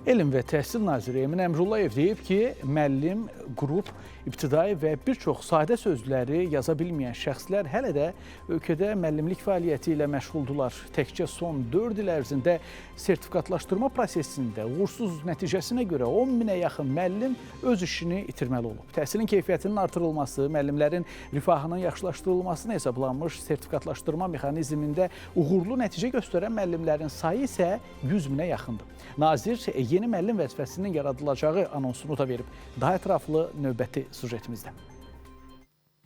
Elm və Təhsil naziri Emin Əmrullayev deyib ki, müəllim, qrup, ibtidai və bir çox sadə sözləri yaza bilməyən şəxslər hələ də ölkədə müəllimlik fəaliyyəti ilə məşğuldular. Təkcə son 4 il ərzində sertifikatlaşdırma prosesində uğursuz nəticəsinə görə 10 minə yaxın müəllim öz işini itirməli olub. Təhsilin keyfiyyətinin artırılması, müəllimlərin rifahının yaxşılaşdırılmasına hesablanmış sertifikatlaşdırma mexanizmində uğurlu nəticə göstərən müəllimlərin sayı isə 100 minə yaxındır. Nazir yeni müəllim vəzifəsinin yaradılacağı anonsunu da verib. Daha ətraflı növbəti sujetimizdə.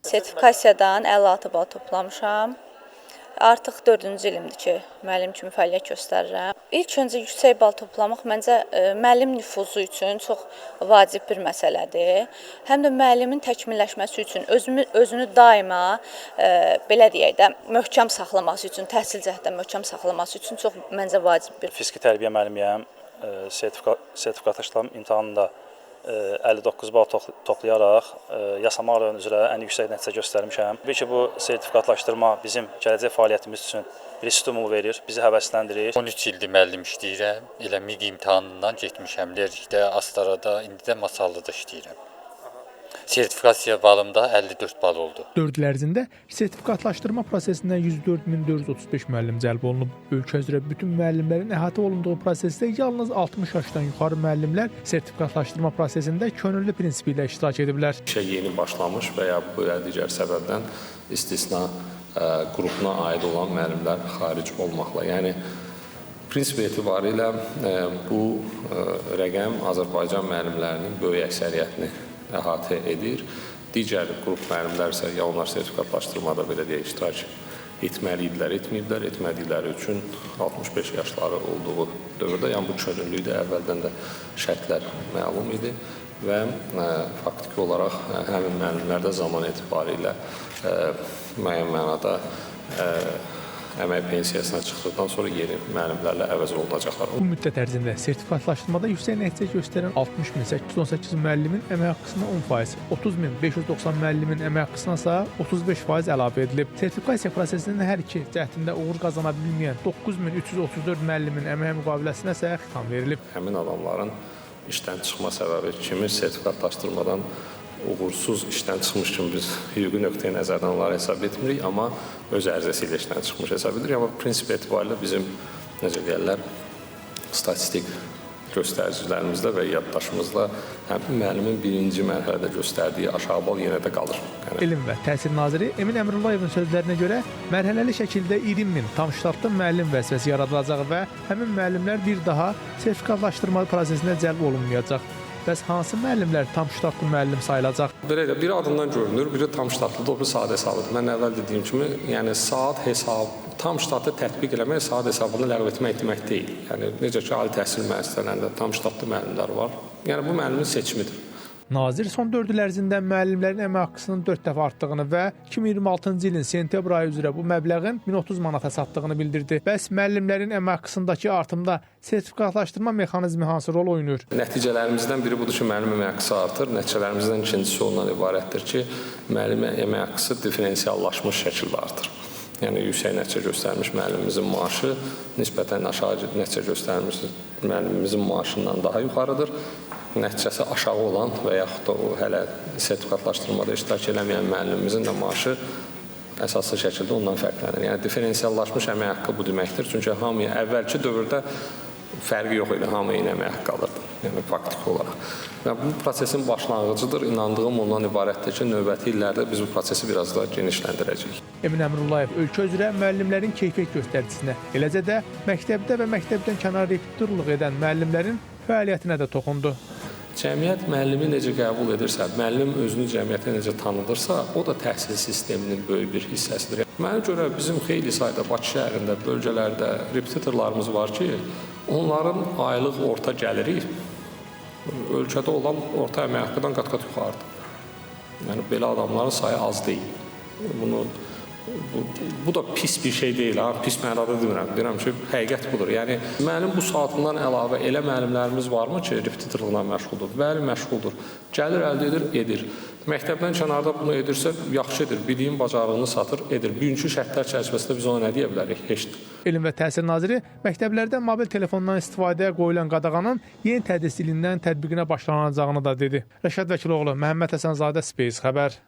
Sertifikasiyadan 56 bal toplamışam. Artıq 4-cü ilimdir ki, müəllim kimi fəaliyyət göstərirəm. İlk öncə yüksək bal toplamaq məncə müəllim nüfuzu üçün çox vacib bir məsələdir. Həm də müəllimin təkmilləşməsi üçün, özünü daima belə deyək də, möhkəm saxlaması üçün, təhsil cəhətdən möhkəm saxlaması üçün çox məncə vacib bir. Fiziki tərbiyə müəllimiyəm. Sertifikatlaşdırma imtahanında 59 bal toplayaraq yasama rayonu üzrə ən yüksək nəticə göstərmişəm. Təbii ki, bu sertifikatlaşdırma bizim gələcək fəaliyyətimiz üçün bir stimul verir, bizi həvəsləndirir. 13 ildir müəllim işləyirəm. Elə MİQ imtahanından getmişəm. Lerikdə, Astarada, indi də Masallıda işləyirəm. Sertifikasiya balımda 54 bal oldu. 4 il ərzində sertifikatlaşdırma prosesindən 104.435 müəllim cəlb olunub. Ölkə üzrə bütün müəllimlərin əhatə olunduğu prosesdə yalnız 60 yaşdan yuxarı müəllimlər sertifikatlaşdırma prosesində könüllü prinsipi ilə iştirak ediblər. İşə yeni başlamış və ya belə digər səbəbdən istisna qrupuna aid olan müəllimlər xaric olmaqla. Yəni prinsip etibarilə bu rəqəm Azərbaycan müəllimlərinin böyük əksəriyyətini əhatə edir. Digər qrup müəllimlər isə ya onlar sertifikatlaşdırmada belə deyək iştirak etməlidirlər, etməyiblər, etmədikləri üçün 65 yaşları olduğu dövrdə, yəni bu könüllülükdə əvvəldən də şərtlər məlum idi və faktiki olaraq həmin müəllimlərdə zaman etibarilə müəyyən mənada əmək pensiyasına çıxdıqdan sonra yeni müəllimlərlə əvəz olunacaqlar. Bu müddət ərzində sertifikatlaşdırmada yüksək nəticə göstərən 60.818 müəllimin əmək haqqısına 10%, 30.590 müəllimin əmək haqqısına isə 35% əlavə edilib. Sertifikasiya prosesinin hər iki cəhətində uğur qazana bilməyən 9334 müəllimin əmək müqaviləsinə isə xitam verilib. Həmin adamların işdən çıxma səbəbi kimi sertifikatlaşdırmadan uğursuz işdən çıxmış kimi biz hüquqi nöqteyi nəzərdən onları hesab etmirik, amma öz ərizəsi ilə işdən çıxmış hesab edirik. Amma prinsip etibarilə bizim, necə deyərlər, statistik göstəricilərimizdə və yaddaşımızda həmin müəllimin birinci mərhələdə göstərdiyi aşağı bal yenə də qalır. Elm və Təhsil naziri Emin Əmrullayevin sözlərinə görə mərhələli şəkildə 20.000 tam ştatlı müəllim vəzifəsi yaradılacaq və həmin müəllimlər bir daha sertifikatlaşdırma prosesinə cəlb olunmayacaq. Bəs hansı müəllimlər tam ştatlı müəllim sayılacaq? Belə də biri adından görünür, biri tam ştatlıdır, o biri saat hesabıdır. Mən əvvəl dediyim kimi, yəni saat hesab, tam ştatı tətbiq eləmək saat hesabını ləğv etmək demək deyil. Yəni necə ki, ali təhsil müəssisələrində tam ştatlı müəllimlər var. Yəni bu müəllimin seçimidir. Nazir son 4 il ərzində müəllimlərin əmək haqqısının 4 dəfə artdığını və 2026-cı ilin sentyabr ayı üzrə bu məbləğin 1030 manata çatdığını bildirdi. Bəs müəllimlərin əmək haqqısındakı artımda sertifikatlaşdırma mexanizmi hansı rol oynayır? Nəticələrimizdən biri budur ki, müəllim əmək haqqısı artır. Nəticələrimizdən ikincisi ondan ibarətdir ki, müəllim əmək haqqısı diferensiallaşmış şəkildə artır. Yəni yüksək nəticə göstərmiş müəllimimizin maaşı nisbətən aşağı nəticə göstərmiş müəllimimizin maaşından daha yuxarıdır. Nəticəsi aşağı olan və yaxud da o hələ sertifikatlaşdırmada iştirak eləməyən müəllimimizin də maaşı əsaslı şəkildə ondan fərqlənir. Yəni diferensiallaşmış əmək haqqı bu deməkdir. Çünki hamıya əvvəlki dövrdə fərqi yox idi, hamıya eyni əmək haqqı alırdı, yəni faktiki olaraq. Və bu prosesin başlanğıcıdır. İnandığım ondan ibarətdir ki, növbəti illərdə biz bu prosesi biraz da genişləndirəcəyik. Emin Əmrullayev ölkə üzrə müəllimlərin keyfiyyət göstəricisine, eləcə də məktəbdə və məktəbdən kənar repetitorluq edən müəllimlərin fəaliyyətinə də toxundu. Cəmiyyət müəllimi necə qəbul edirsə, müəllim özünü cəmiyyətə necə tanıdırsa, o da təhsil sisteminin böyük bir hissəsidir. Mənə görə bizim xeyli sayda Bakı şəhərində, bölgələrdə repetitorlarımız var ki, onların aylıq orta gəliri ölkədə olan orta əmək haqqıdan qat-qat yuxarıdır. Yəni, belə adamların sayı az deyil. Bu da pis bir şey deyil, pis mənada demirəm. Deyirəm ki, həqiqət budur. Yəni, müəllim bu saatından əlavə elə müəllimlərimiz varmı ki, repetitorluqla məşğuldur? Bəli, məşğuldur. Gəlir əldə edir. Məktəbdən kənarda bunu edirsə, yaxşıdır, biliyin bacarığını satır, edir. Bugünkü şərtlər çərçivəsində biz ona nə deyə bilərik? Heç. Elm və Təhsil Naziri məktəblərdə mobil telefondan istifadəyə qoyulan qadağanın yeni tədris ilindən tətbiqinə başlanılacağını da dedi. Rəşad Vəkiloğlu, Məhəmməd Həsənzadə, Space xəbər.